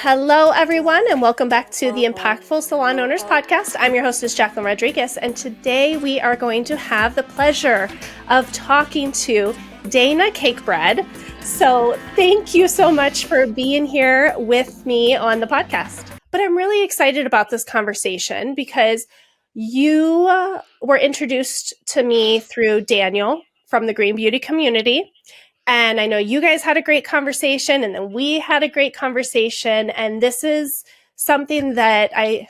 Hello, everyone, and welcome back to the Impactful Salon Owners Podcast. I'm your hostess, Jacquelyn Rodriguez, and today we are going to have the pleasure of talking to Dayna Cakebread. So thank you so much for being here with me on the podcast. But I'm really excited about this conversation because you were introduced to me through Daniel from the Green Beauty community. And I know you guys had a great conversation, and then we had a great conversation. And this is something that I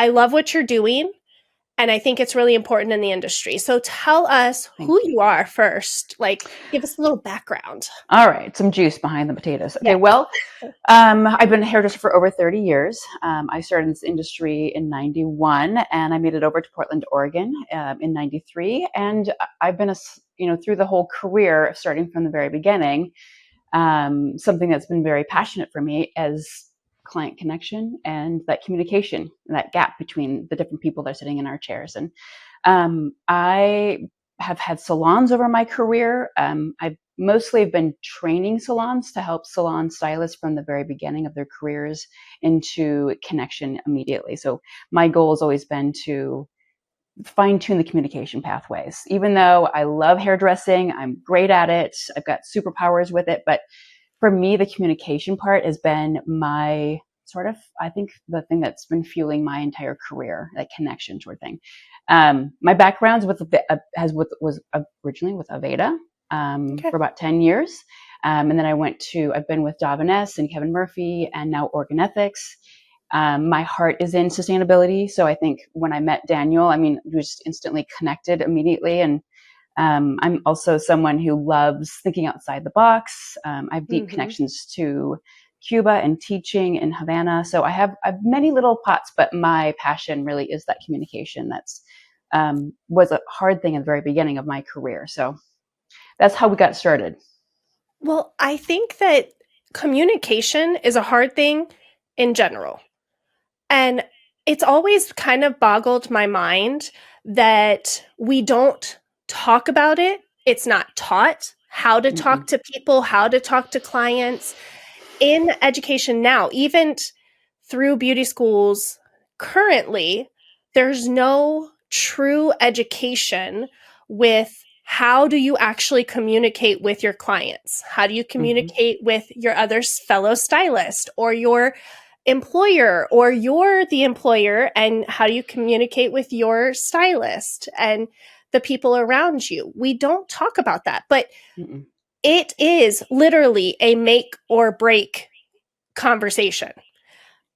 love what you're doing, and I think it's really important in the industry. So tell us who you are first. Like, give us a little background. All right, some juice behind the potatoes. Okay, Yeah. well, I've been a hairdresser for over 30 years. I started in this industry in 91, and I made it over to Portland, Oregon in 93. And I've been, through the whole career, starting from the very beginning, something that's been very passionate for me as client connection and that communication, and that gap between the different people that are sitting in our chairs. And I have had salons over my career. I've mostly been training salons to help salon stylists from the very beginning of their careers into connection immediately. So my goal has always been to fine tune the communication pathways. Even though I love hairdressing, I'm great at it, I've got superpowers with it, but for me, the communication part has been my I think the thing that's been fueling my entire career, that connection sort of thing. My background was originally with Aveda for about 10 years. And then I've been with Davines and Kevin Murphy and now Organ Ethics. My heart is in sustainability. So I think when I met Daniel, we just instantly connected immediately. And I'm also someone who loves thinking outside the box. I have deep connections to Cuba and teaching in Havana. So I have many little pots, but my passion really is that communication. That's was a hard thing at the very beginning of my career. So that's how we got started. Well, I think that communication is a hard thing in general. And it's always kind of boggled my mind that we don't talk about it. It's not taught how to talk to people, how to talk to clients in education now. Even through beauty schools currently, there's no true education with how do you actually communicate with your clients? How do you communicate with your other fellow stylist or your employer, or you're the employer, and how do you communicate with your stylist and the people around you? We don't talk about that, but it is literally a make or break conversation.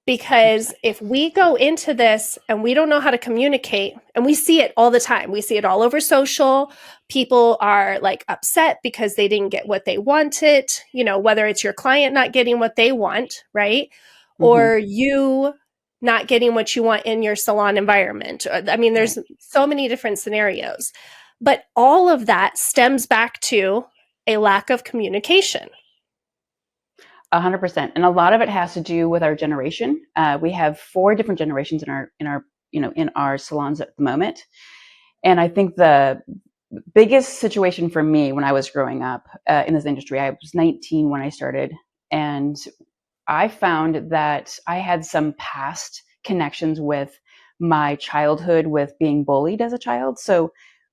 Because if we go into this and we don't know how to communicate, and we see it all the time, we see it all over social, people are like upset because they didn't get what they wanted, whether it's your client not getting what they want, right? Or you not getting what you want in your salon environment. There's so many different scenarios. But all of that stems back to a lack of communication. 100%. And a lot of it has to do with our generation. We have 4 different generations in our salons at the moment. And I think the biggest situation for me when I was growing up in this industry, I was 19 when I started, and I found that I had some past connections with my childhood, with being bullied as a child. So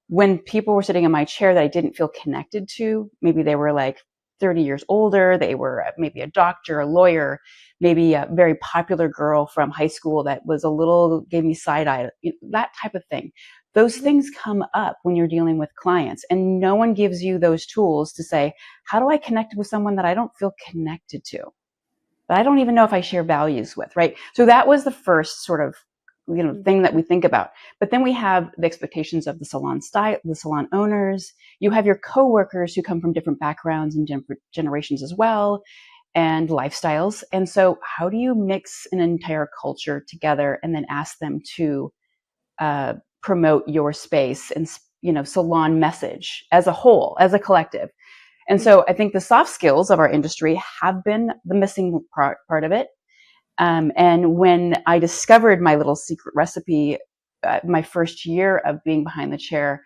when people were sitting in my chair that I didn't feel connected to, maybe they were like 30 years older, they were maybe a doctor, a lawyer, maybe a very popular girl from high school that gave me side eye, that type of thing. Those things come up when you're dealing with clients, and no one gives you those tools to say, how do I connect with someone that I don't feel connected to, that I don't even know if I share values with, right? So that was the first sort of thing that we think about. But then we have the expectations of the salon owners. You have your coworkers who come from different backgrounds and different generations as well, and lifestyles. And so how do you mix an entire culture together and then ask them to promote your space and salon message as a whole, as a collective? And so I think the soft skills of our industry have been the missing part of it. And when I discovered my little secret recipe, my first year of being behind the chair,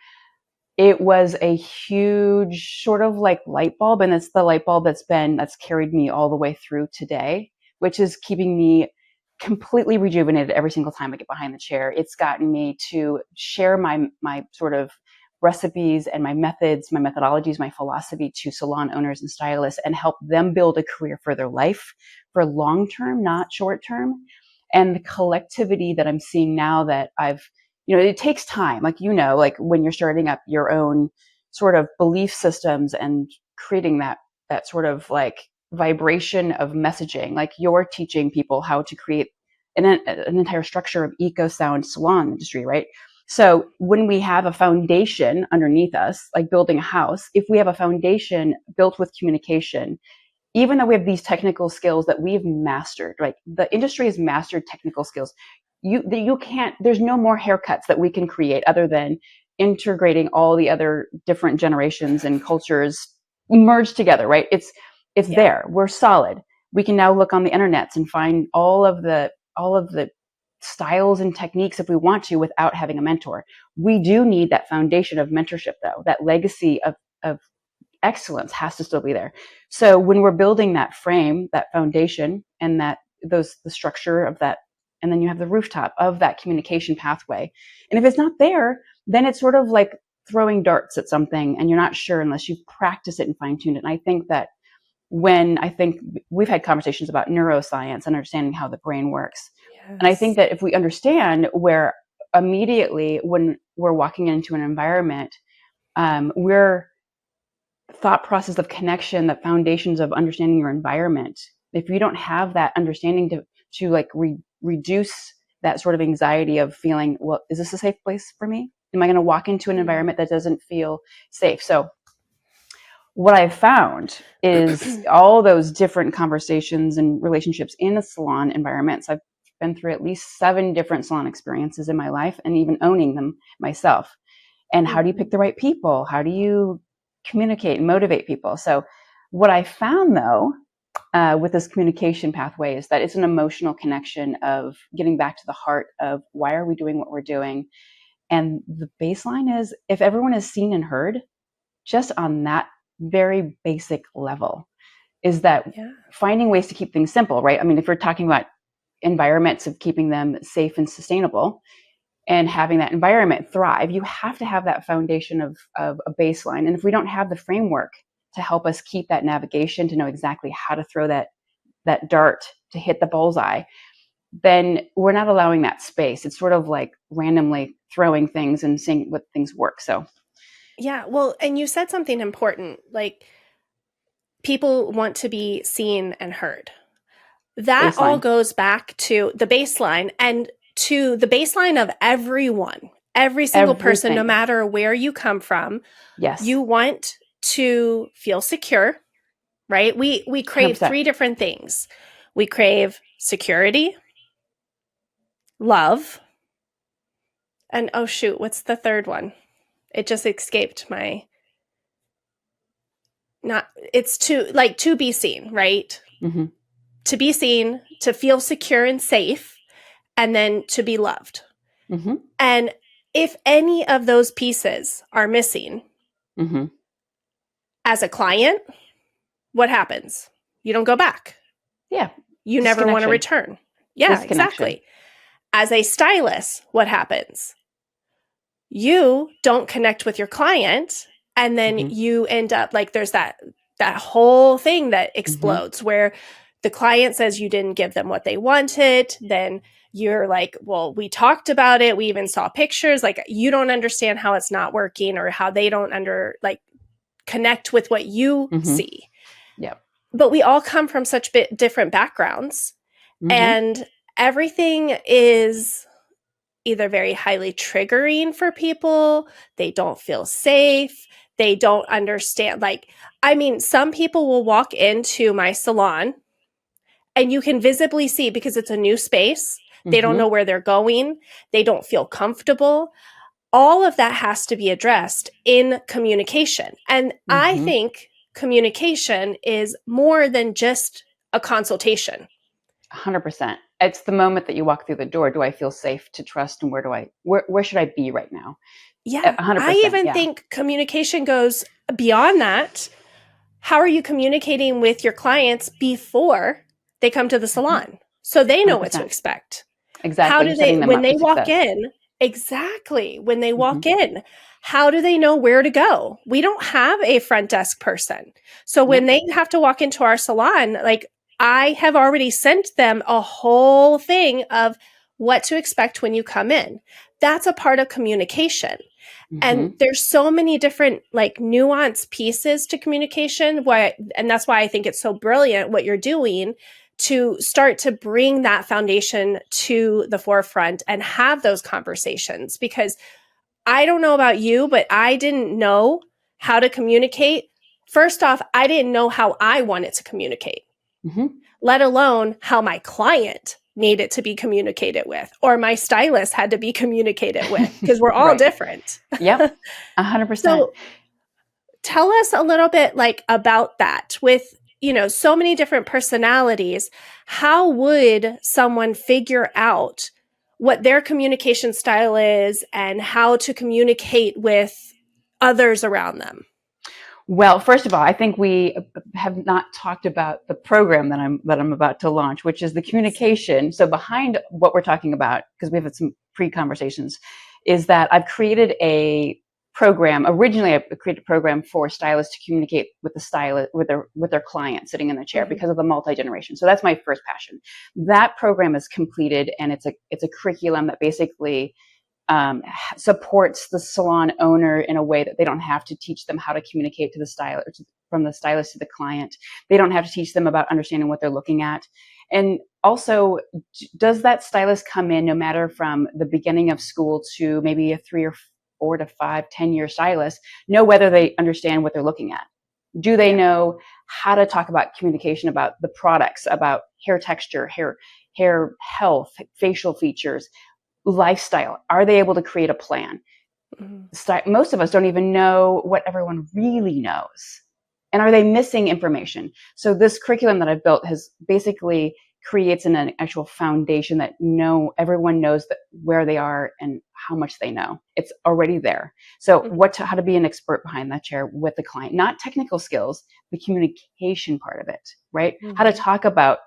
it was a huge sort of like light bulb. And it's the light bulb that's carried me all the way through today, which is keeping me completely rejuvenated every single time I get behind the chair. It's gotten me to share my sort of recipes and my methods, my methodologies, my philosophy to salon owners and stylists and help them build a career for their life, for long term, not short term. And the collectivity that I'm seeing now that it takes time, like, like when you're starting up your own sort of belief systems and creating that sort of like vibration of messaging, like you're teaching people how to create an entire structure of eco-sound salon industry, right? So when we have a foundation underneath us, like building a house, if we have a foundation built with communication, even though we have these technical skills that we've mastered, like the industry has mastered technical skills, you can't, there's no more haircuts that we can create other than integrating all the other different generations and cultures merged together, right? It's there. We're solid. We can now look on the internets and find all of the styles and techniques if we want to without having a mentor. We do need that foundation of mentorship though. That legacy of excellence has to still be there. So when we're building that frame, that foundation, and the structure of that, and then you have the rooftop of that communication pathway. And if it's not there, then it's sort of like throwing darts at something and you're not sure unless you practice it and fine tune it. And I think that we've had conversations about neuroscience and understanding how the brain works. Yes. And I think that if we understand where immediately when we're walking into an environment, we're thought process of connection, the foundations of understanding your environment. If you don't have that understanding to like reduce that sort of anxiety of feeling, well, is this a safe place for me? Am I going to walk into an environment that doesn't feel safe? So what I've found is all those different conversations and relationships in a salon environment. So I've been through at least 7 different salon experiences in my life and even owning them myself. And how do you pick the right people? How do you communicate and motivate people? So what I found though, with this communication pathway is that it's an emotional connection of getting back to the heart of why are we doing what we're doing? And the baseline is if everyone is seen and heard, just on that very basic level, is that finding ways to keep things simple, right? I mean, if we're talking about environments of keeping them safe and sustainable and having that environment thrive, you have to have that foundation of a baseline. And if we don't have the framework to help us keep that navigation, to know exactly how to throw that dart to hit the bullseye, then we're not allowing that space. It's sort of like randomly throwing things and seeing what things work. So yeah, well, and you said something important, like people want to be seen and heard. That all goes back to the baseline and to the baseline of everyone, every single person, no matter where you come from. Yes. You want to feel secure, right? We crave 100%. 3 different things. We crave security, love, and oh shoot, what's the third one? It just escaped my, it's to be seen, right? Mm-hmm. To be seen, to feel secure and safe, and then to be loved. Mm-hmm. And if any of those pieces are missing, as a client, what happens? You don't go back. Yeah. You never want to return. Yeah, exactly. As a stylist, what happens? You don't connect with your client, and then you end up like there's that whole thing that explodes where the client says you didn't give them what they wanted. Then you're like, well, we talked about it. We even saw pictures. Like you don't understand how it's not working or how they don't connect with what you see. Yeah. But we all come from such different backgrounds and everything is either very highly triggering for people. They don't feel safe. They don't understand. Some people will walk into my salon and you can visibly see because it's a new space. They don't know where they're going. They don't feel comfortable. All of that has to be addressed in communication. And I think communication is more than just a consultation. 100%. It's the moment that you walk through the door. Do I feel safe to trust? And where should I be right now? Yeah. 100%, I even think communication goes beyond that. How are you communicating with your clients before they come to the salon. So they know what to 100%. expect. How Exactly. do You're they, setting them when up they for walk success. in, exactly, when they walk Mm-hmm. in, how do they know where to go? We don't have a front desk person. So when they have to walk into our salon, like I have already sent them a whole thing of what to expect when you come in. That's a part of communication. And Mm-hmm. there's so many different like nuanced pieces to communication. And that's why I think it's so brilliant what you're doing to start to bring that foundation to the forefront and have those conversations. Because I don't know about you, but I didn't know how to communicate. First off, I didn't know how I wanted to communicate, Mm-hmm. let alone how my client needed to be communicated with or my stylist had to be communicated with, because we're all Right. different. Yep. 100%. So tell us a little bit like about that with, so many different personalities. How would someone figure out what their communication style is and how to communicate with others around them? Well, first of all, I think we have not talked about the program that I'm about to launch, which is the communication. So behind what we're talking about, because we've had some pre-conversations, is that I've created a program. Originally, I created a program for stylists to communicate with the stylist with their client sitting in the chair Mm-hmm. because of the multi-generation. So that's my first passion. That program is completed, and it's a curriculum that basically supports the salon owner in a way that they don't have to teach them how to communicate to the stylist, from the stylist to the client. They don't have to teach them about understanding what they're looking at. And also, does that stylist come in no matter from the beginning of school to maybe a 3 or 4 to 5, 10-year stylist, know whether they understand what they're looking at? Do they know how to talk about communication, about the products, about hair texture, hair health, facial features, lifestyle? Are they able to create a plan? Mm-hmm. Most of us don't even know what everyone really knows. And are they missing information? So this curriculum that I've built has basically creates an actual foundation that everyone knows that where they are and how much they know. It's already there. So how to be an expert behind that chair with the client, not technical skills, the communication part of it, right? Mm-hmm. How to talk about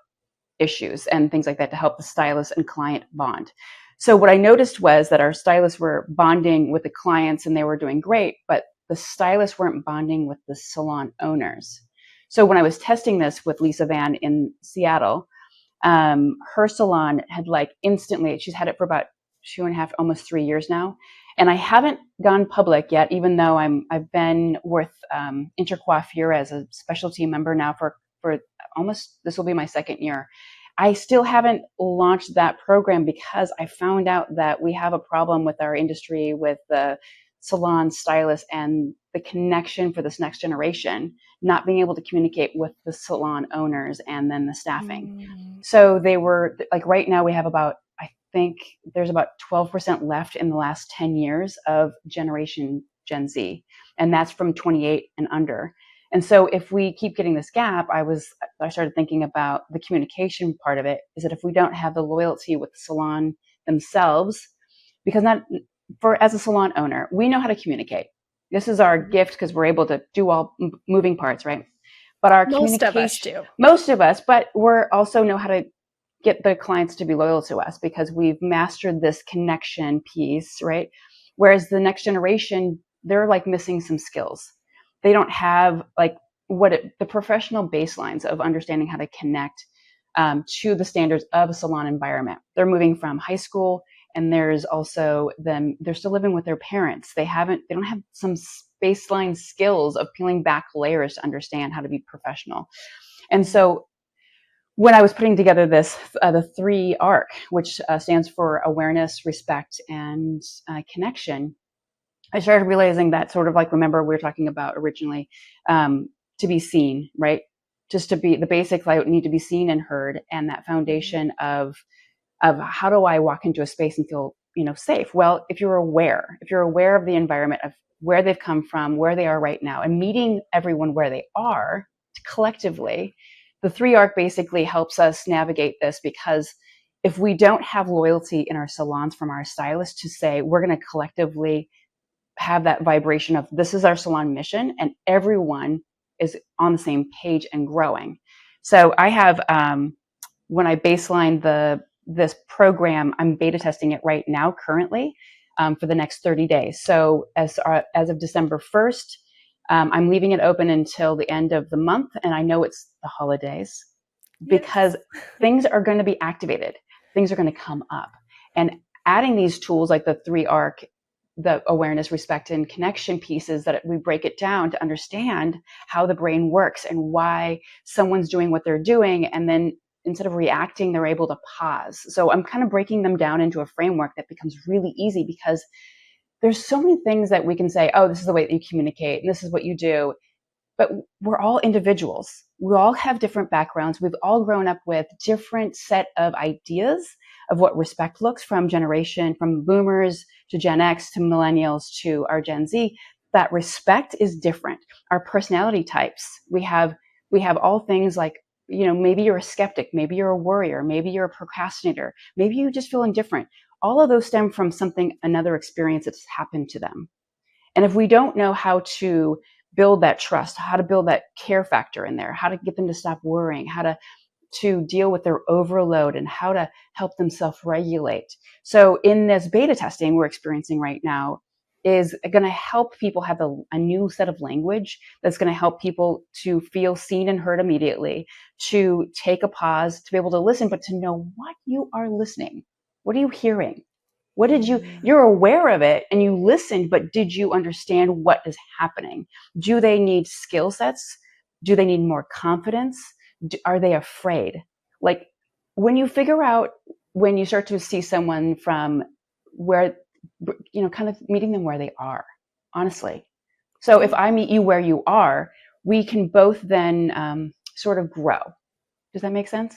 issues and things like that to help the stylist and client bond. So what I noticed was that our stylists were bonding with the clients and they were doing great, but the stylists weren't bonding with the salon owners. So when I was testing this with Lisa Van in Seattle, her salon had instantly, she's had it for about 2.5, almost 3 years now. And I haven't gone public yet, even though I've been with Intercoiffure as a specialty member now for almost, this will be my second year. I still haven't launched that program because I found out that we have a problem with our industry with the salon stylists and the connection for this next generation, not being able to communicate with the salon owners and then the staffing. Mm-hmm. So they were right now we have I think there's about 12% left in the last 10 years of generation Gen Z. And that's from 28 and under. And so if we keep getting this gap, I started thinking about the communication part of it, is that if we don't have the loyalty with the salon themselves, because as a salon owner, we know how to communicate. This is our gift because we're able to do all moving parts, right? But our Most of us communication, do. most of us, but we're also know how to get the clients to be loyal to us because we've mastered this connection piece, right? Whereas the next generation, they're missing some skills. They don't have the professional baselines of understanding how to connect to the standards of a salon environment. They're moving from high school, and there's also they're still living with their parents. They don't have some baseline skills of peeling back layers to understand how to be professional. And so when I was putting together this, the 3 ARC, which stands for awareness, respect, and connection, I started realizing that remember we were talking about originally, to be seen, right? Just to be the basics, I need to be seen and heard, and that foundation of how do I walk into a space and feel, safe? Well, if you're aware of the environment, of where they've come from, where they are right now, and meeting everyone where they are collectively, the 3 ARC basically helps us navigate this, because if we don't have loyalty in our salons from our stylists to say, we're going to collectively have that vibration of this is our salon mission and everyone is on the same page and growing. So I have when I baseline this program, I'm beta testing it right now currently for the next 30 days. So as of December 1st, I'm leaving it open until the end of the month. And I know it's the holidays because things are going to be activated. Things are going to come up. And adding these tools like the 3 ARC, the awareness, respect, and connection pieces, that we break it down to understand how the brain works and why someone's doing what they're doing. And then instead of reacting, they're able to pause. So I'm kind of breaking them down into a framework that becomes really easy, because there's so many things that we can say, oh, this is the way that you communicate and this is what you do. But we're all individuals. We all have different backgrounds. We've all grown up with different set of ideas of what respect looks, from boomers to Gen X to millennials to our Gen Z. That respect is different. Our personality types, we have all things like, maybe you're a skeptic, maybe you're a worrier, maybe you're a procrastinator, maybe you just feel indifferent. All of those stem from another experience that's happened to them. And if we don't know how to build that trust, how to build that care factor in there, how to get them to stop worrying, how to deal with their overload, and how to help them self-regulate. So in this beta testing we're experiencing right now is going to help people have a new set of language that's going to help people to feel seen and heard immediately, to take a pause, to be able to listen, but to know what you are listening. What are you hearing? What did you're aware of it and you listened, but did you understand what is happening? Do they need skill sets? Do they need more confidence? Are they afraid? Like, when you figure out, when you start to see someone from where, kind of meeting them where they are, honestly. So if I meet you where you are, we can both then sort of grow. Does that make sense?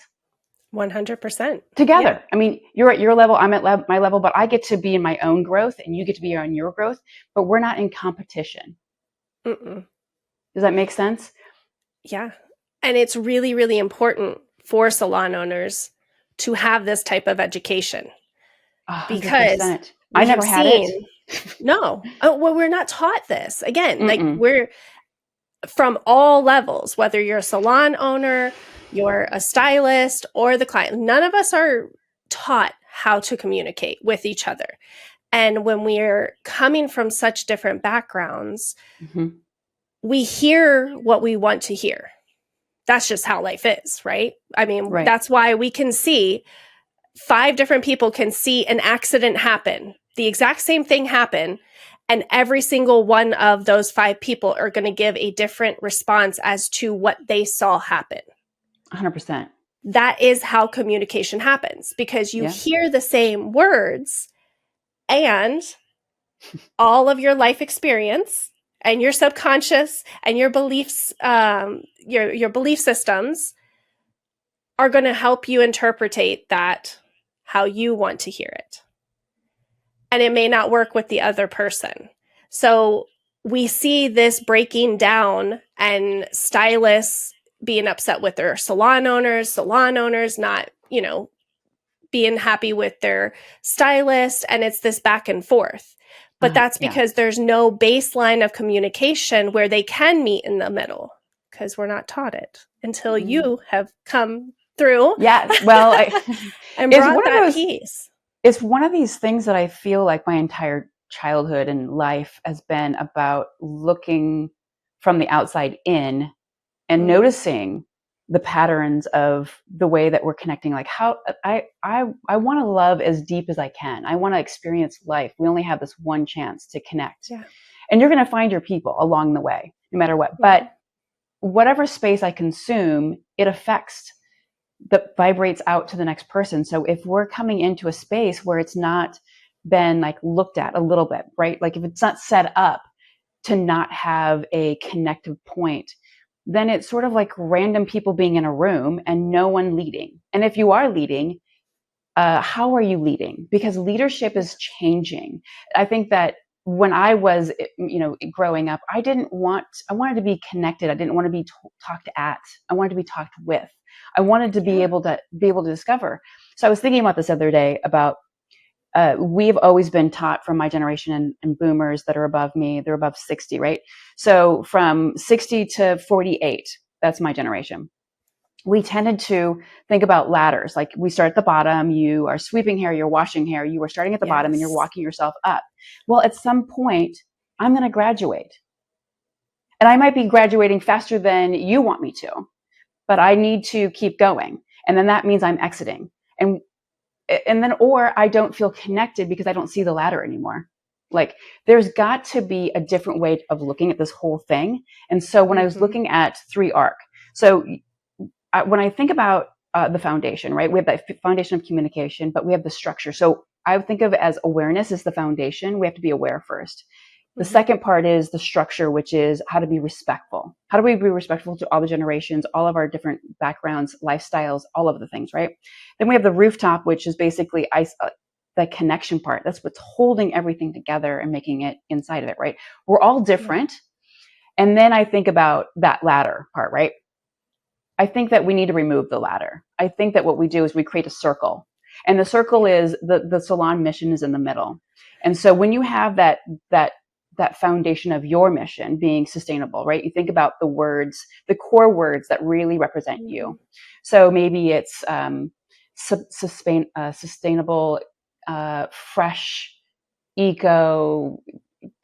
100%. Together. Yeah. I mean, you're at your level, I'm at my level, but I get to be in my own growth and you get to be on your growth, but we're not in competition. Mm-mm. Does that make sense? Yeah. And it's really, really important for salon owners to have this type of education. 100%. Because I never had it. No. Oh, well, we're not taught this. Again, like, Mm-mm. we're from all levels, whether you're a salon owner, you're a stylist, or the client. None of us are taught how to communicate with each other. And when we're coming from such different backgrounds, we hear what we want to hear. That's just how life is, right? I mean, That's why we can see 5 different people can see an accident happen, the exact same thing happen, and every single one of those 5 people are going to give a different response as to what they saw happen. 100%. That is how communication happens, because you hear the same words, and all of your life experience and your subconscious and your beliefs, your belief systems are going to help you interpretate that how you want to hear it. And it may not work with the other person. So we see this breaking down, and stylists being upset with their salon owners not, being happy with their stylist. And it's this back and forth. But that's because there's no baseline of communication where they can meet in the middle, because we're not taught it until you have come through. Yeah, well, and brought that piece. It's one of these things that I feel like my entire childhood and life has been about looking from the outside in and noticing the patterns of the way that we're connecting. Like, how I want to love as deep as I can. I want to experience life. We only have this one chance to connect. Yeah. And you're going to find your people along the way, no matter what. But whatever space I consume, it affects, that vibrates out to the next person. So if we're coming into a space where it's not been like looked at a little bit, right? Like if it's not set up to not have a connective point, then it's sort of like random people being in a room and no one leading. And if you are leading, how are you leading? Because leadership is changing. I think that when I was, growing up, I wanted to be connected. I didn't want to be talked at. I wanted to be talked with. I wanted to be able to discover. So I was thinking about this other day about, we've always been taught from my generation and boomers that are above me, they're above 60, right? So from 60 to 48, that's my generation. we tended to think about ladders. Like we start at the bottom, you are sweeping hair, you're washing hair, you are starting at the bottom and you're Yes. walking yourself up. Well, at some point, I'm going to graduate. And I might be graduating faster than you want me to, but I need to keep going. And then that means I'm exiting. And then, or I don't feel connected because I don't see the ladder anymore. Like there's got to be a different way of looking at this whole thing. And so when I was looking at 3ARC, so when I think about the foundation, right, we have that foundation of communication, but we have the structure. So I would think of it as awareness is the foundation. We have to be aware first. The second part is the structure, which is how to be respectful. How do we be respectful to all the generations, all of our different backgrounds, lifestyles, all of the things, right? Then we have the rooftop, which is basically the connection part. That's what's holding everything together and making it inside of it, right? We're all different. And then I think about that ladder part, right? I think that we need to remove the ladder. I think that what we do is we create a circle. And the circle is the salon mission is in the middle. And so when you have that foundation of your mission being sustainable, right? You think about the words, the core words that really represent you. So maybe it's sustainable, fresh, eco,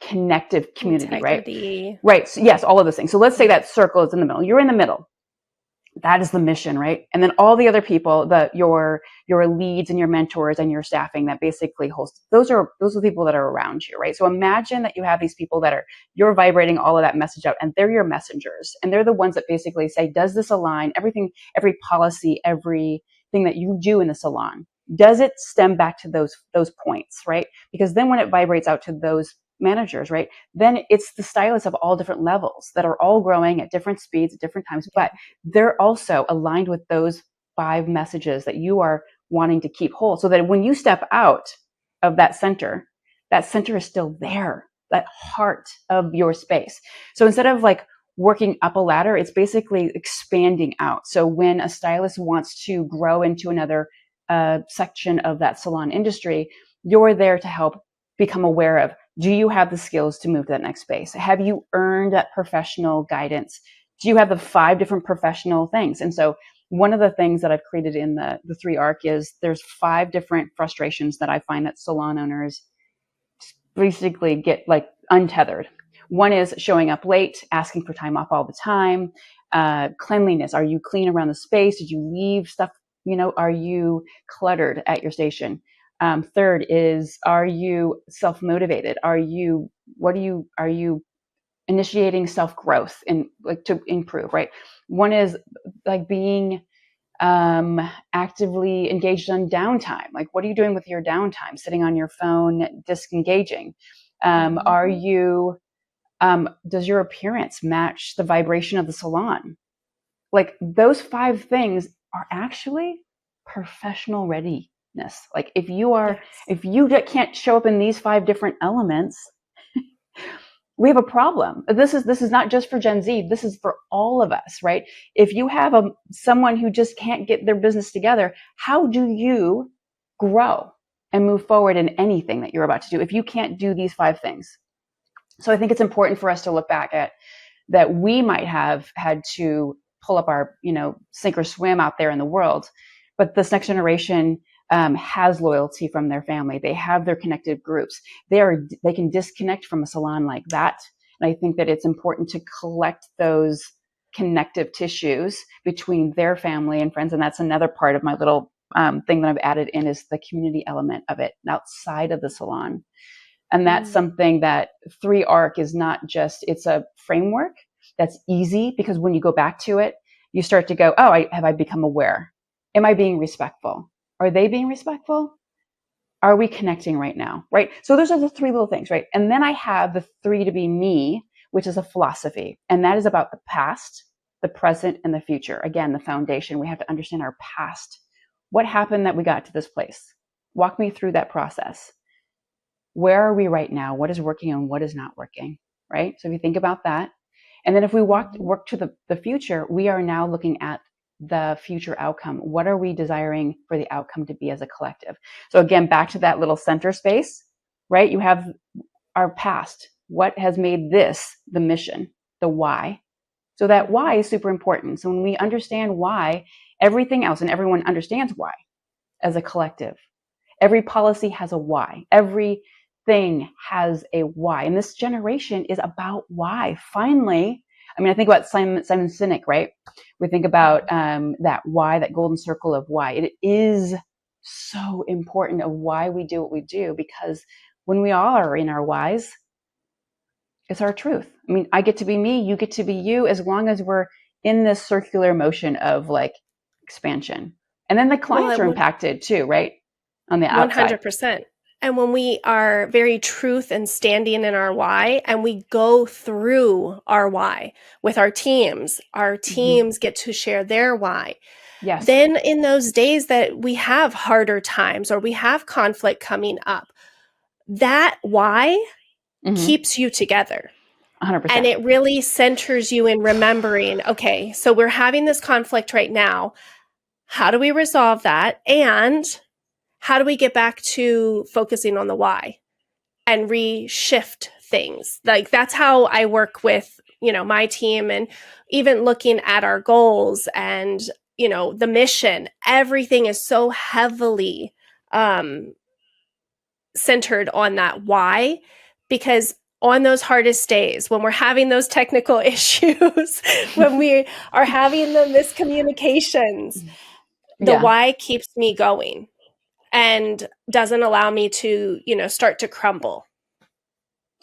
connective community, Integrity. right? Right. So yes, all of those things. So let's say that circle is in the middle. You're in the middle. That is the mission, right? And then all the other people, your leads and your mentors and your staffing that basically host, those are the people that are around you, right? So imagine that you have these people you're vibrating all of that message out, and they're your messengers, and they're the ones that basically say, does this align? Everything, every policy, everything that you do in the salon, does it stem back to those points, right? Because then when it vibrates out to those managers, right, then it's the stylists of all different levels that are all growing at different speeds at different times, but they're also aligned with those 5 messages that you are wanting to keep whole, so that when you step out of that center is still there, that heart of your space. So instead of like working up a ladder, it's basically expanding out. So when a stylist wants to grow into another section of that salon industry, you're there to help become aware of, do you have the skills to move to that next space? Have you earned that professional guidance? Do you have the 5 different professional things? And so one of the things that I've created in the 3ARC is there's 5 different frustrations that I find that salon owners basically get like untethered. One is showing up late, asking for time off all the time. Cleanliness. Are you clean around the space? Did you leave stuff? Are you cluttered at your station? Third is, are you self-motivated? Are you initiating self-growth and like to improve, right? One is like being actively engaged on downtime. Like, what are you doing with your downtime? Sitting on your phone, disengaging. Are you, does your appearance match the vibration of the salon? Like those 5 things are actually professional readiness. Like if you can't show up in these 5 different elements, we have a problem. This is not just for Gen Z. This is for all of us, right? If you have someone who just can't get their business together, how do you grow and move forward in anything that you're about to do if you can't do these 5 things? So I think it's important for us to look back at that. We might have had to pull up our, sink or swim out there in the world, but this next generation has loyalty from their family. They have their connected groups. They can disconnect from a salon like that. And I think that it's important to collect those connective tissues between their family and friends. And that's another part of my little thing that I've added in, is the community element of it outside of the salon. And that's something that 3ARC is not just, it's a framework that's easy, because when you go back to it, you start to go, oh, have I become aware? Am I being respectful? Are they being respectful? Are we connecting right now? Right? So those are the 3 little things, right? And then I have the 3 to be me, which is a philosophy. And that is about the past, the present, and the future. Again, the foundation. We have to understand our past. What happened that we got to this place? Walk me through that process. Where are we right now? What is working and what is not working? Right? So if you think about that. And then if we work to the future, we are now looking at the future outcome. What are we desiring for the outcome to be as a collective? So again, back to that little center space, right? You have our past. What has made this the mission, the why? So that why is super important. So when we understand why, everything else and everyone understands why as a collective. Every policy has a why. Everything has a why. And this generation is about why. Finally, I mean, I think about Simon Sinek, right? We think about that why, that golden circle of why. It is so important of why we do what we do, because when we all are in our whys, it's our truth. I mean, I get to be me, you get to be you, as long as we're in this circular motion of like expansion. And then the clients are impacted too, right? On the outside. 100%. And when we are very truth and standing in our why, and we go through our why with our teams get to share their why. Yes. Then in those days that we have harder times or we have conflict coming up, that why keeps you together. 100%. And it really centers you in remembering, okay, so we're having this conflict right now. How do we resolve that? And how do we get back to focusing on the why and reshift things? Like that's how I work with, my team, and even looking at our goals and, the mission. Everything is so heavily centered on that why, because on those hardest days, when we're having those technical issues, when we are having the miscommunications, the why keeps me going and doesn't allow me to, start to crumble.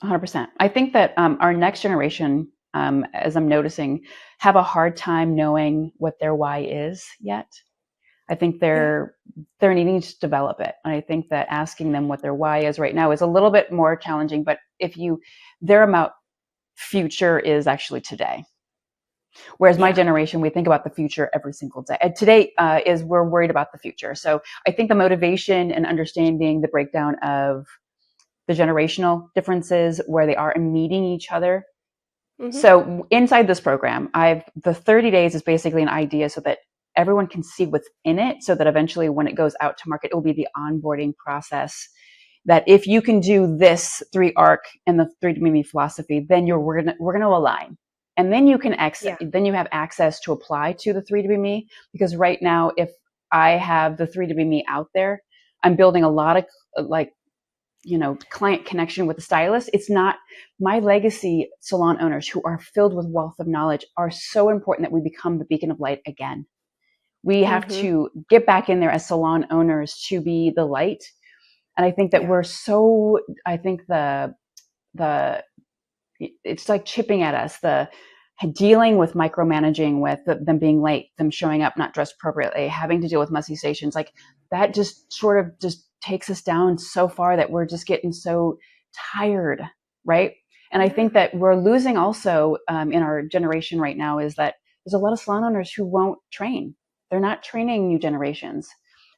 100%. I think that our next generation, as I'm noticing, have a hard time knowing what their why is yet. I think they're needing to develop it. And I think that asking them what their why is right now is a little bit more challenging, but their amount future is actually today. Whereas my generation, we think about the future every single day. And today is we're worried about the future. So I think the motivation and understanding the breakdown of the generational differences, where they are and meeting each other. So inside this program, the 30 days is basically an idea so that everyone can see what's in it, so that eventually when it goes out to market, it will be the onboarding process. That if you can do this 3-arc and the 3W philosophy, then we're gonna align, and then you can then you have access to apply to the 3W. Because right now, if I have the 3W out there, I'm building a lot of client connection with the stylist. It's not my legacy salon owners who are filled with wealth of knowledge are so important that we become the beacon of light again. We have to get back in there as salon owners to be the light. And I think that I think it's like chipping at us, dealing with micromanaging, with them being late, them showing up not dressed appropriately, having to deal with messy stations, like that just sort of just takes us down so far that we're just getting so tired, right? And I think that we're losing also in our generation right now is that there's a lot of salon owners who won't train. They're not training new generations.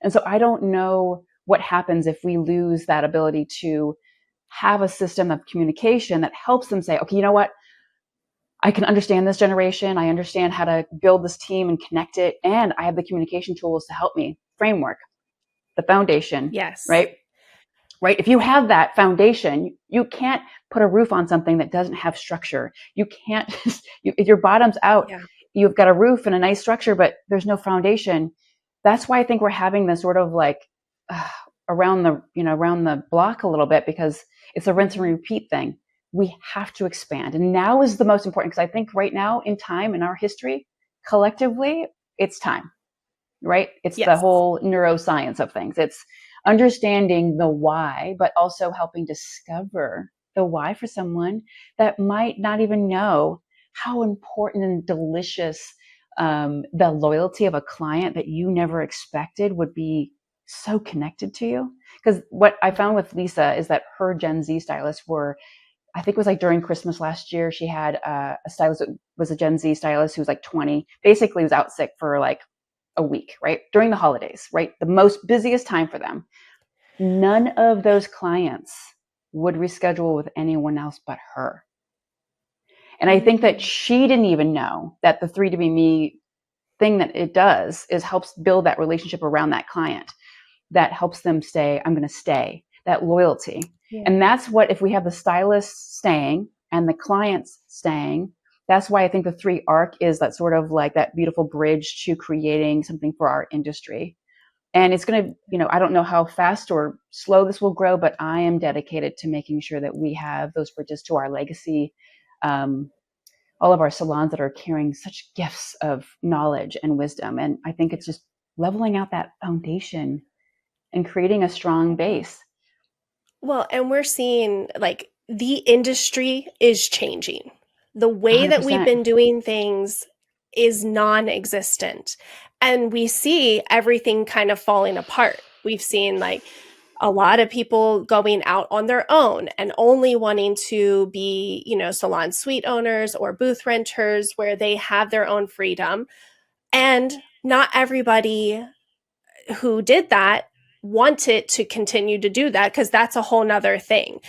And so I don't know what happens if we lose that ability to have a system of communication that helps them say, okay, you know what? I can understand this generation. I understand how to build this team and connect it. And I have the communication tools to help me. Framework, the foundation. Yes. Right? If you have that foundation, you can't put a roof on something that doesn't have structure. You can't, if your bottom's out, you've got a roof and a nice structure, but there's no foundation. That's why I think we're having this sort of like around the block a little bit, because it's a rinse and repeat thing. We have to expand. And now is the most important, because I think right now in time, in our history, collectively, it's time, right? It's the whole neuroscience of things. It's understanding the why, but also helping discover the why for someone that might not even know how important and delicious the loyalty of a client that you never expected would be so connected to you. Because what I found with Lisa is that her Gen Z stylists were, I think it was like during Christmas last year, she had a stylist that was a Gen Z stylist who was like 20, basically was out sick for like a week, right? During the holidays, right? The most busiest time for them. None of those clients would reschedule with anyone else but her. And I think that she didn't even know that the 3W thing that it does is helps build that relationship around that client that helps them say, I'm going to stay, that loyalty. And that's what, if we have the stylists staying and the clients staying, that's why I think the 3 arc is that sort of like that beautiful bridge to creating something for our industry. And it's going to, I don't know how fast or slow this will grow, but I am dedicated to making sure that we have those bridges to our legacy. All of our salons that are carrying such gifts of knowledge and wisdom. And I think it's just leveling out that foundation and creating a strong base. Well, and we're seeing like the industry is changing. The way that we've 100%. been doing things is non-existent. And we see everything kind of falling apart. We've seen like a lot of people going out on their own and only wanting to be, salon suite owners or booth renters where they have their own freedom. And not everybody who did that wanted to continue to do that, because that's a whole nother thing.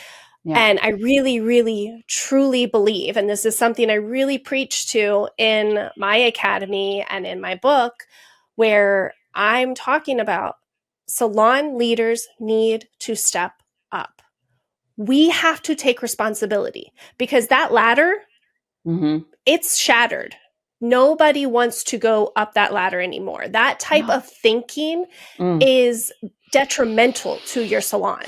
Yeah. And I really, really, truly believe, and this is something I really preach to in my academy and in my book, where I'm talking about salon leaders need to step up. We have to take responsibility, because that ladder, it's shattered. Nobody wants to go up that ladder anymore. That type of thinking is detrimental to your salon.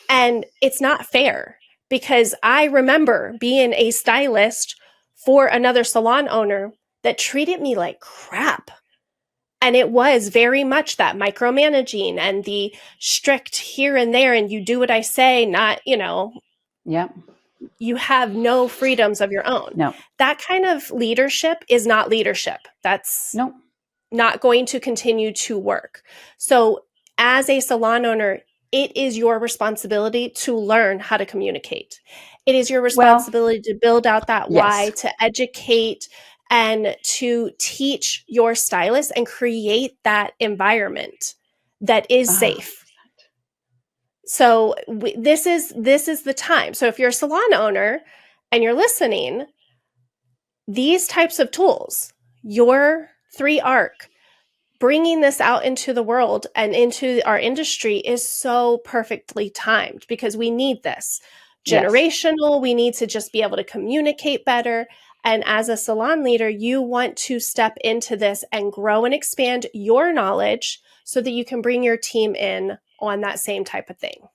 And it's not fair, because I remember being a stylist for another salon owner that treated me like crap. And it was very much that micromanaging and the strict here and there, and you do what I say, not, Yep. You have no freedoms of your own. No. That kind of leadership is not leadership. That's not going to continue to work. So as a salon owner, it is your responsibility to learn how to communicate. It is your responsibility to build out that why, to educate and to teach your stylists and create that environment that is safe. So this is the time. So if you're a salon owner and you're listening, these types of tools, your 3-arc, bringing this out into the world and into our industry is so perfectly timed, because we need this. Generational, we need to just be able to communicate better. And as a salon leader, you want to step into this and grow and expand your knowledge so that you can bring your team in on that same type of thing.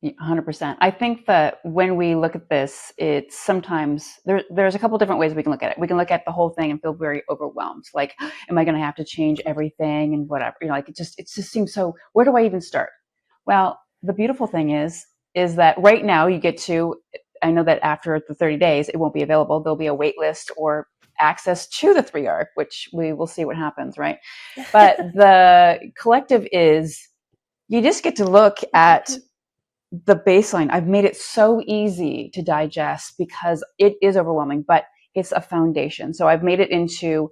100%. I think that when we look at this, it's sometimes there's a couple different ways we can look at it. We can look at the whole thing and feel very overwhelmed. Like, am I going to have to change everything and whatever? Like it just seems so, where do I even start? Well, the beautiful thing is that right now you get to, I know that after the 30 days, it won't be available. There'll be a wait list or access to the 3-arc, which we will see what happens, right? But the collective is, you just get to look at the baseline. I've made it so easy to digest because it is overwhelming, but it's a foundation. So I've made it into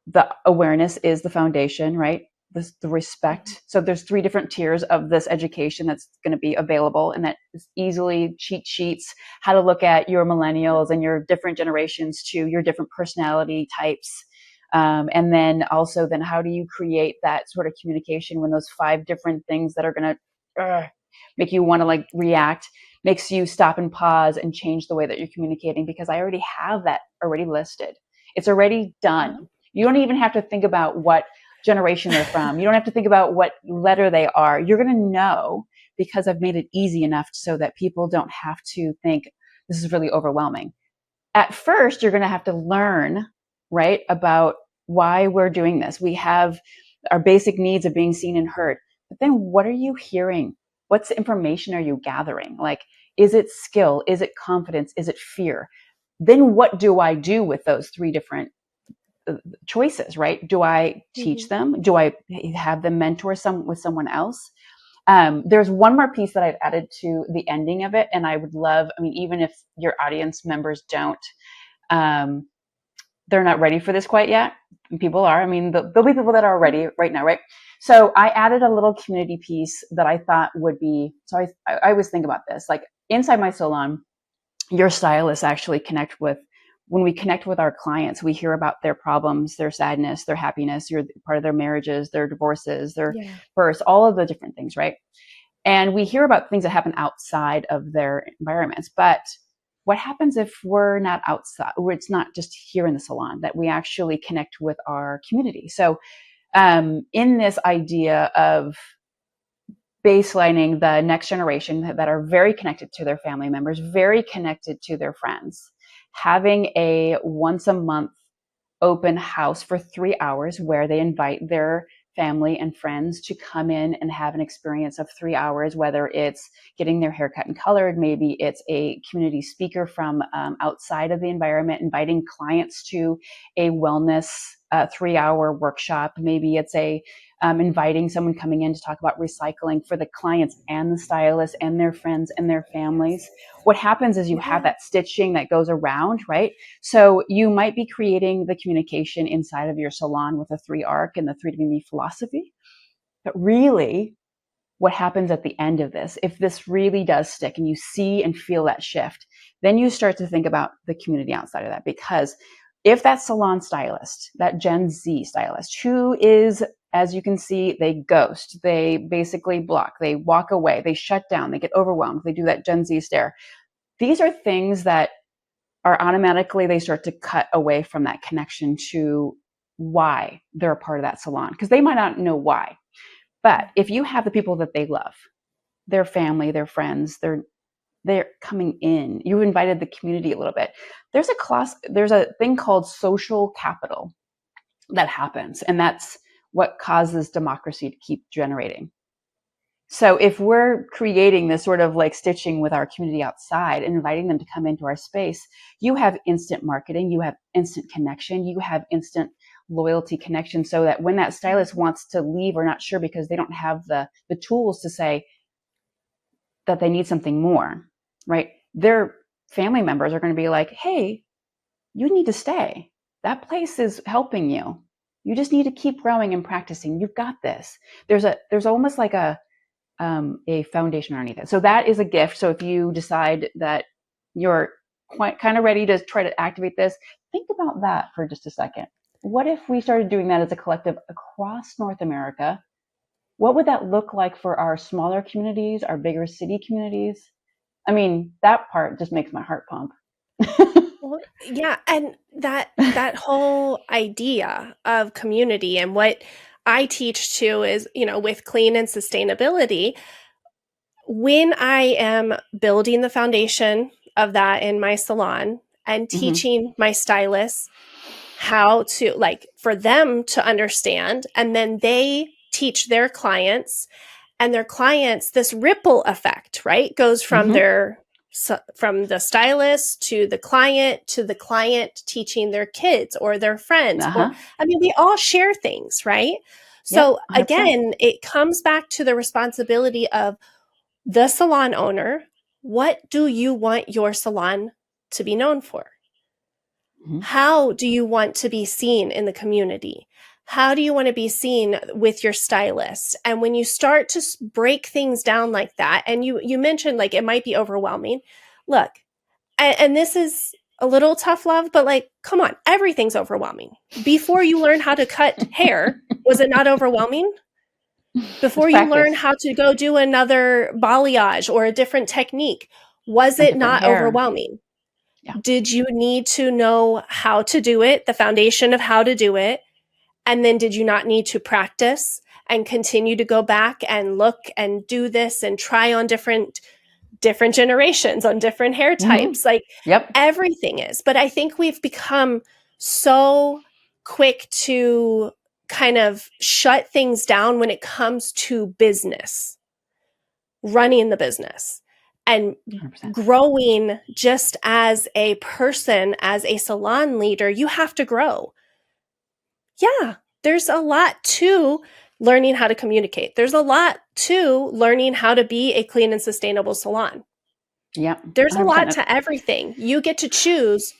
the awareness is the foundation, right? The respect. So there's 3 different tiers of this education that's going to be available, and that is easily cheat sheets, how to look at your millennials and your different generations to your different personality types. And then also then how do you create that sort of communication when those 5 different things that are going to make you want to like react, makes you stop and pause and change the way that you're communicating, because I already have that already listed. It's already done. You don't even have to think about what generation they're from. You don't have to think about what letter they are. You're going to know, because I've made it easy enough so that people don't have to think this is really overwhelming. At first, you're going to have to learn, right, about why we're doing this. We have our basic needs of being seen and heard. But then what are you hearing? What's information are you gathering? Like, is it skill? Is it confidence? Is it fear? Then what do I do with those 3 different choices, right? Do I teach them? Do I have them mentor with someone else? There's one more piece that I've added to the ending of it. And I would love, even if your audience members don't, they're not ready for this quite yet. People are. There'll be people that are ready right now, right? So I added a little community piece that I thought would be, so I always think about this, like inside my salon, your stylists actually when we connect with our clients, we hear about their problems, their sadness, their happiness, you're part of their marriages, their divorces, their births, all of the different things, right? And we hear about things that happen outside of their environments, but what happens if we're not outside, where it's not just here in the salon, that we actually connect with our community? So in this idea of baselining the next generation that are very connected to their family members, very connected to their friends, having a once a month open house for 3 hours where they invite their family and friends to come in and have an experience of 3 hours, whether it's getting their hair cut and colored, maybe it's a community speaker from outside of the environment, inviting clients to a wellness 3-hour workshop. Maybe it's inviting someone coming in to talk about recycling for the clients and the stylists and their friends and their families. What happens is you have that stitching that goes around, right? So you might be creating the communication inside of your salon with a 3 arc and the 3 to Me philosophy. But really, what happens at the end of this, if this really does stick and you see and feel that shift, then you start to think about the community outside of that. Because if that salon stylist, that Gen Z stylist, who is, as you can see, they ghost, they basically block, they walk away, they shut down, they get overwhelmed, they do that Gen Z stare. These are things that are automatically, they start to cut away from that connection to why they're a part of that salon, because they might not know why. But if you have the people that they love, their family, their friends, they're coming in, you invited the community a little bit. There's a thing called social capital that happens, and that's what causes democracy to keep generating. So if we're creating this sort of like stitching with our community outside and inviting them to come into our space, you have instant marketing, you have instant connection, you have instant loyalty connection, so that when that stylist wants to leave or not sure because they don't have the tools to say that they need something more, right? Their family members are going to be like, hey, you need to stay. That place is helping you. You just need to keep growing and practicing. You've got this. There's almost like a foundation underneath it. So that is a gift. So if you decide that you're quite kind of ready to try to activate this, think about that for just a second. What if we started doing that as a collective across North America? What would that look like for our smaller communities, our bigger city communities? I mean, that part just makes my heart pump. Well, yeah, and that whole idea of community, and what I teach too is, with clean and sustainability, when I am building the foundation of that in my salon and teaching my stylists how to, like, for them to understand, and then they teach their clients, and their clients, this ripple effect, right, goes from from the stylist to the client teaching their kids or their friends, or, I mean, we all share things, right? So Yep, again, it comes back to the responsibility of the salon owner. What do you want your salon to be known for? How do you want to be seen in the community? How do you want to be seen with your stylist? And when you start to break things down like that, and you mentioned like it might be overwhelming. Look, and this is a little tough love, but like, come on, everything's overwhelming. Before you learn how to cut hair, was it not overwhelming? Before you learn how to go do another balayage or a different technique, was it not overwhelming? Yeah. Did you need to know how to do it, the foundation of how to do it? And then did you not need to practice and continue to go back and look and do this and try on different generations, on different hair types? Like, everything is. But I think we've become so quick to kind of shut things down when it comes to business, running the business. And 100%. Growing just as a person, as a salon leader, you have to grow. Yeah, there's a lot to learning how to communicate. There's a lot to learning how to be a clean and sustainable salon. Yep. There's a lot to everything. You get to choose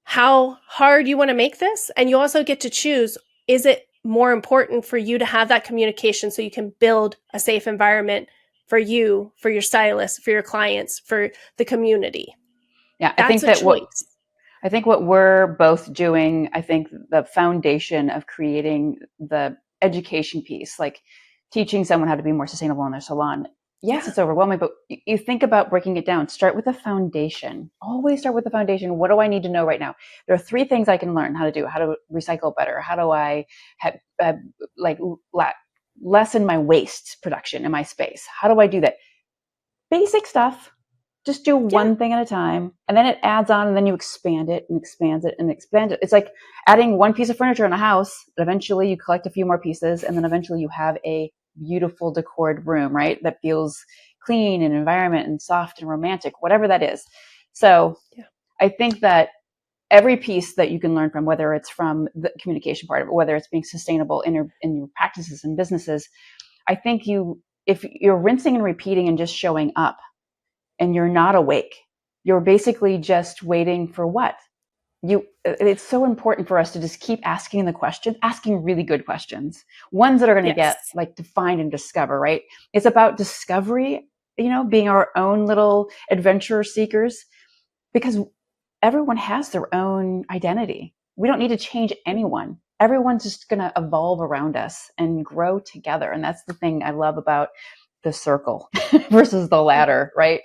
how hard you want to make this, and you also get to choose, is it more important for you to have that communication so you can build a safe environment for you, for your stylist, for your clients, for the community? Yeah, I think that what we're both doing, I think the foundation of creating the education piece, like teaching someone how to be more sustainable in their salon, yes, it's overwhelming, but you think about breaking it down. Start with a foundation. Always start with the foundation. What do I need to know right now? There are 3 things I can learn how to do: how to recycle better, how do I have, like lessen my waste production in my space, how do I do that? Basic stuff. Just do Yeah. one thing at a time, and then it adds on, and then you expand it and expands it and expand it. It's like adding one piece of furniture in a house. Eventually you collect a few more pieces, and then eventually you have a beautiful decorated room, right? That feels clean and environment and soft and romantic, whatever that is. So Yeah. I think that every piece that you can learn from, whether it's from the communication part of it, whether it's being sustainable in your practices and businesses, I think if you're rinsing and repeating and just showing up and you're not awake, you're basically just waiting for what? It's so important for us to just keep asking the questions, asking really good questions, ones that are going to get Yes. like defined and discover, right? It's about discovery, being our own little adventure seekers, because everyone has their own identity. We don't need to change anyone. Everyone's just going to evolve around us and grow together. And that's the thing I love about the circle versus the ladder, right?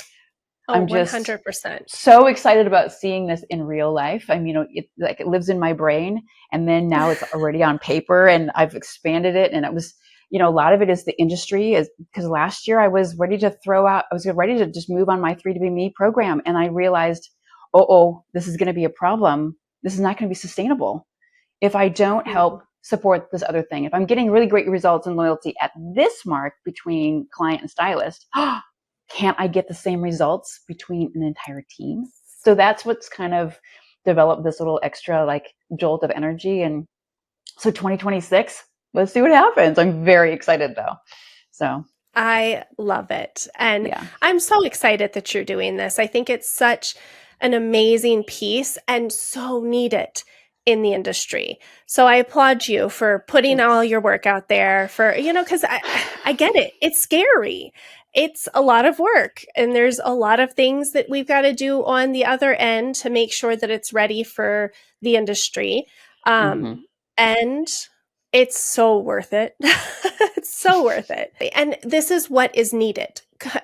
Oh, I'm just 100%. so excited about seeing this in real life. I mean, it lives in my brain, and then now it's already on paper, and I've expanded it. And it was, a lot of it is the industry, is because last year I was ready to just move on my 3 to Be Me program. And I realized, this is going to be a problem. This is not going to be sustainable if I don't help support this other thing. If I'm getting really great results and loyalty at this mark between client and stylist, can't I get the same results between an entire team? So that's what's kind of developed this little extra like jolt of energy. And so 2026, let's see what happens. I'm very excited though. So I love it. And yeah. I'm so excited that you're doing this. I think it's such an amazing piece and so needed in the industry. So I applaud you for putting all your work out there because I get it. It's scary. It's a lot of work, and there's a lot of things that we've got to do on the other end to make sure that it's ready for the industry. Mm-hmm. And it's so worth it. It's so worth it. And this is what is needed.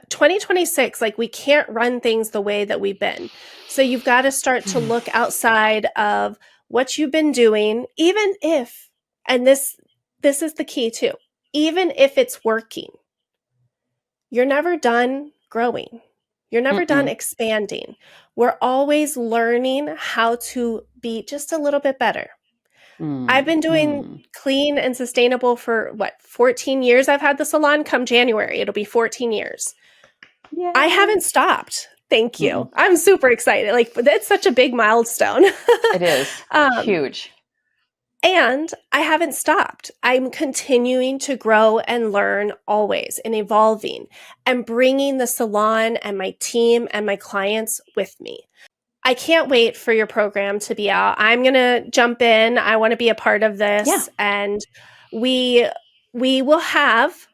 2026, like we can't run things the way that we've been. So you've got to start to look outside of what you've been doing, even if, and this is the key too, even if it's working, you're never done growing. You're never done Mm-mm. expanding. We're always learning how to be just a little bit better. I've been doing Mm-hmm. clean and sustainable for 14 years. I've had the salon. Come January, it'll be 14 years. Yeah. I haven't stopped. Thank you. Mm-mm. I'm super excited. Like, that's such a big milestone. It is huge. And I haven't stopped. I'm continuing to grow and learn always and evolving and bringing the salon and my team and my clients with me. I can't wait for your program to be out. I'm going to jump in. I want to be a part of this. Yeah. And we will have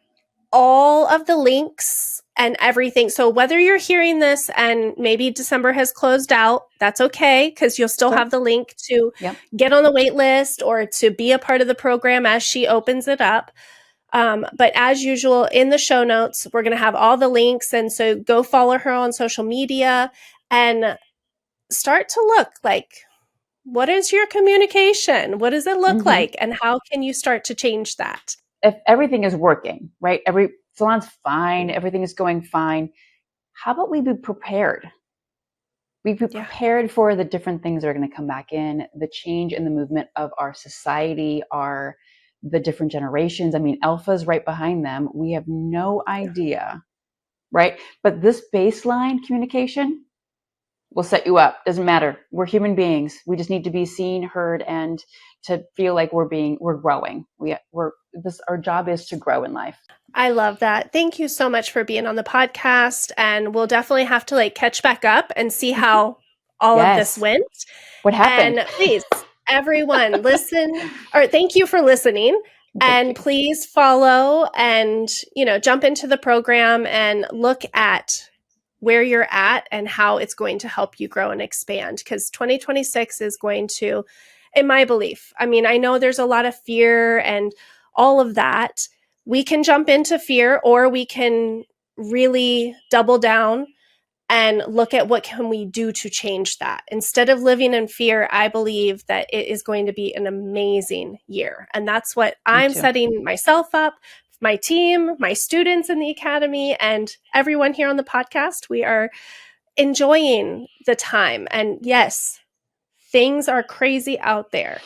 all of the links and everything. So whether you're hearing this and maybe December has closed out, that's okay, because you'll still have the link to get on the wait list or to be a part of the program as she opens it up. But as usual, in the show notes, we're going to have all the links. And so go follow her on social media and start to look like, what is your communication? What does it look Mm-hmm. like? And how can you start to change that? If everything is working, right? Every salon's fine. Everything is going fine. How about we be prepared? We be prepared for the different things that are going to come back in, the change in the movement of our society, the different generations. I mean, Alpha's right behind them. We have no idea, right? But this baseline communication will set you up. Doesn't matter. We're human beings. We just need to be seen, heard, and to feel like we're growing. Our job is to grow in life. I love that. Thank you so much for being on the podcast. And we'll definitely have to catch back up and see how all of this went. What happened? And please, everyone, thank you for listening. And please follow and, jump into the program and look at where you're at and how it's going to help you grow and expand. Because 2026 is going to, in my belief, I mean, I know there's a lot of fear and all of that. We can jump into fear, or we can really double down and look at what can we do to change that. Instead of living in fear, I believe that it is going to be an amazing year. And that's what I'm setting myself up, my team, my students in the academy, and everyone here on the podcast. We are enjoying the time. And yes, things are crazy out there.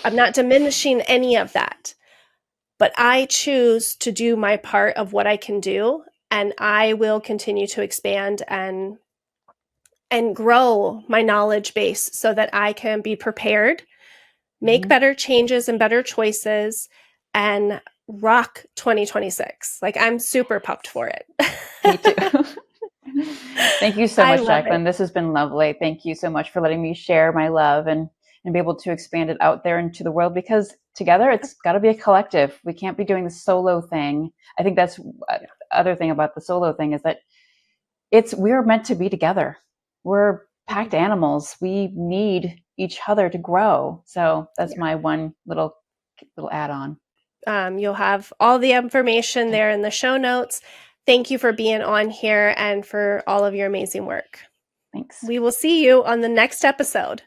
I'm not diminishing any of that, but I choose to do my part of what I can do, and I will continue to expand and grow my knowledge base so that I can be prepared, make better changes and better choices, and rock 2026. Like, I'm super pumped for it. Me too. Thank you so much, Jacquelyn. This has been lovely. Thank you so much for letting me share my love and be able to expand it out there into the world, because together it's got to be a collective. We can't be doing the solo thing. I think that's the other thing about the solo thing, is that we're meant to be together. We're packed animals. We need each other to grow. So that's my one little add-on. You'll have all the information there in the show notes. Thank you for being on here and for all of your amazing work. Thanks. We will see you on the next episode.